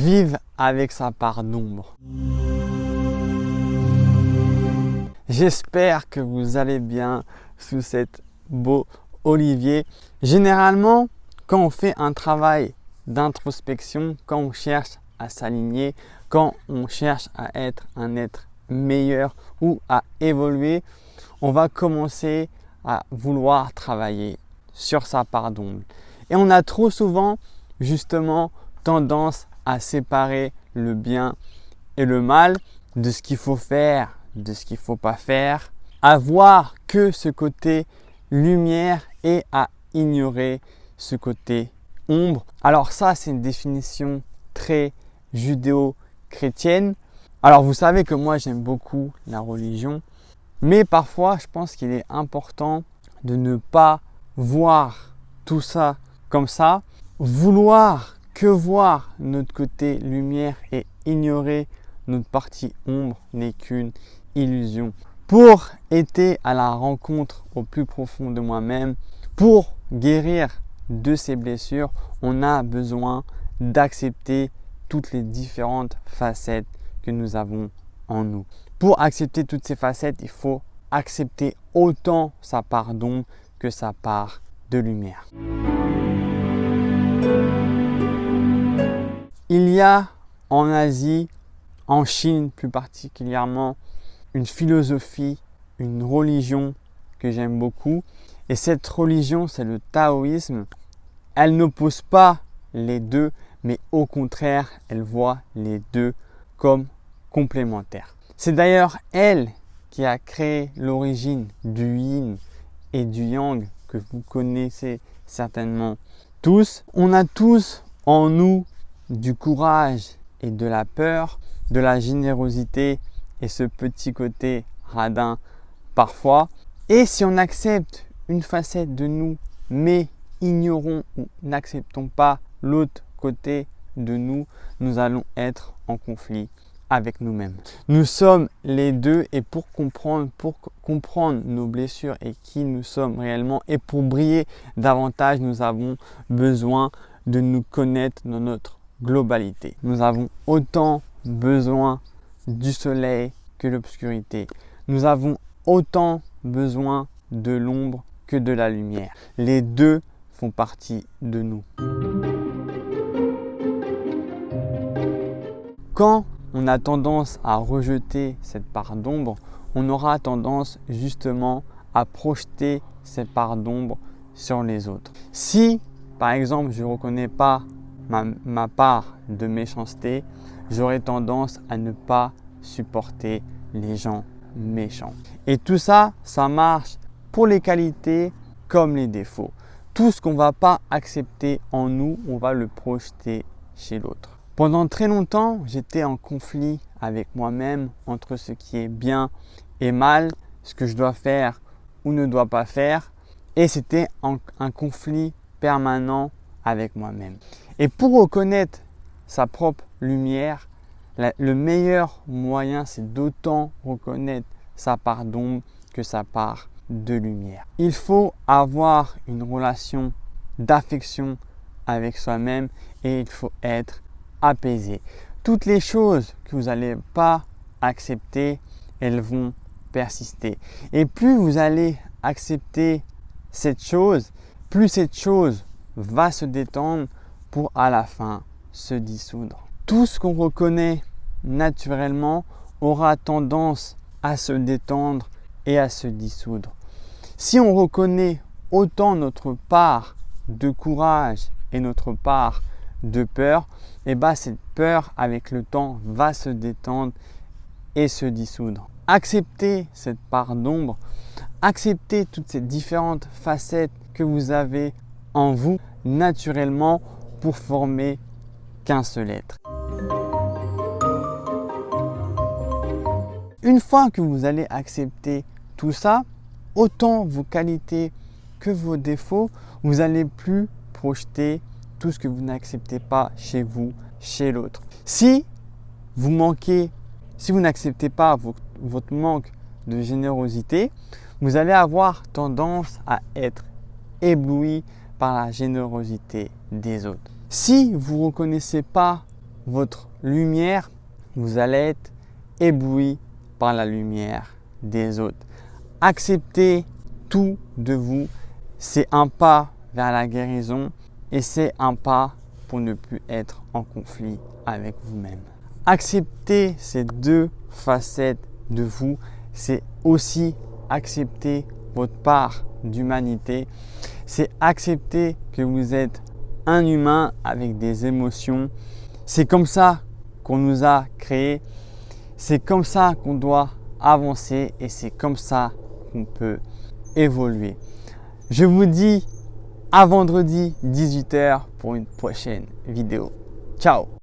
vivre avec sa part d'ombre. J'espère que vous allez bien sous cet beau olivier. Généralement, quand on fait un travail d'introspection, quand on cherche à s'aligner, quand on cherche à être un être meilleur ou à évoluer, on va commencer à vouloir travailler sur sa part d'ombre. Et on a trop souvent justement tendance à séparer le bien et le mal de ce qu'il faut faire, de ce qu'il ne faut pas faire, à voir que ce côté lumière et à ignorer ce côté ombre. Alors ça, c'est une définition très judéo-chrétienne. Alors vous savez que moi j'aime beaucoup la religion, mais parfois je pense qu'il est important de ne pas voir tout ça comme ça, vouloir que voir notre côté lumière et ignorer notre partie ombre n'est qu'une illusion. Pour être à la rencontre au plus profond de moi-même, pour guérir de ces blessures, on a besoin d'accepter toutes les différentes facettes que nous avons en nous. Pour accepter toutes ces facettes, il faut accepter autant sa part d'ombre que sa part de lumière. Il y a en Asie, en Chine plus particulièrement, une philosophie, une religion que j'aime beaucoup. Et cette religion, c'est le taoïsme. Elle n'oppose pas les deux, mais au contraire, elle voit les deux comme complémentaires. C'est d'ailleurs elle qui a créé l'origine du yin et du yang que vous connaissez certainement tous. On a tous en nous du courage et de la peur, de la générosité et ce petit côté radin parfois. Et si on accepte une facette de nous, mais ignorons ou n'acceptons pas l'autre côté de nous, nous allons être en conflit avec nous-mêmes. Nous sommes les deux et pour comprendre nos blessures et qui nous sommes réellement et pour briller davantage, nous avons besoin de nous connaître dans notre globalité. Nous avons autant besoin du soleil que l'obscurité. Nous avons autant besoin de l'ombre que de la lumière. Les deux font partie de nous. Quand on a tendance à rejeter cette part d'ombre, on aura tendance justement à projeter cette part d'ombre sur les autres. Si, par exemple, je ne reconnais pas ma part de méchanceté, j'aurai tendance à ne pas supporter les gens méchants. Et tout ça, ça marche pour les qualités comme les défauts. Tout ce qu'on ne va pas accepter en nous, on va le projeter chez l'autre. Pendant très longtemps, j'étais en conflit avec moi-même entre ce qui est bien et mal, ce que je dois faire ou ne dois pas faire. Et c'était un conflit permanent avec moi-même. Et pour reconnaître sa propre lumière, le meilleur moyen, c'est d'autant reconnaître sa part d'ombre que sa part de lumière. Il faut avoir une relation d'affection avec soi-même et il faut être apaisé. Toutes les choses que vous n'allez pas accepter, elles vont persister. Et plus vous allez accepter cette chose, plus cette chose va se détendre pour à la fin se dissoudre. Tout ce qu'on reconnaît naturellement aura tendance à se détendre et à se dissoudre. Si on reconnaît autant notre part de courage et notre part de peur, et cette peur avec le temps va se détendre et se dissoudre. Acceptez cette part d'ombre, acceptez toutes ces différentes facettes que vous avez en vous naturellement pour former qu'un seul être. Une fois que vous allez accepter tout ça, autant vos qualités que vos défauts, vous n'allez plus projeter tout ce que vous n'acceptez pas chez vous, chez l'autre. Si vous n'acceptez pas votre manque de générosité, vous allez avoir tendance à être ébloui par la générosité des autres. Si vous ne reconnaissez pas votre lumière, vous allez être ébloui par la lumière des autres. Accepter tout de vous, c'est un pas vers la guérison et c'est un pas pour ne plus être en conflit avec vous-même. Accepter ces deux facettes de vous, c'est aussi accepter votre part d'humanité. C'est accepter que vous êtes un humain avec des émotions. C'est comme ça qu'on nous a créés. C'est comme ça qu'on doit avancer et c'est comme ça qu'on peut évoluer. Je vous dis à vendredi 18 h pour une prochaine vidéo. Ciao!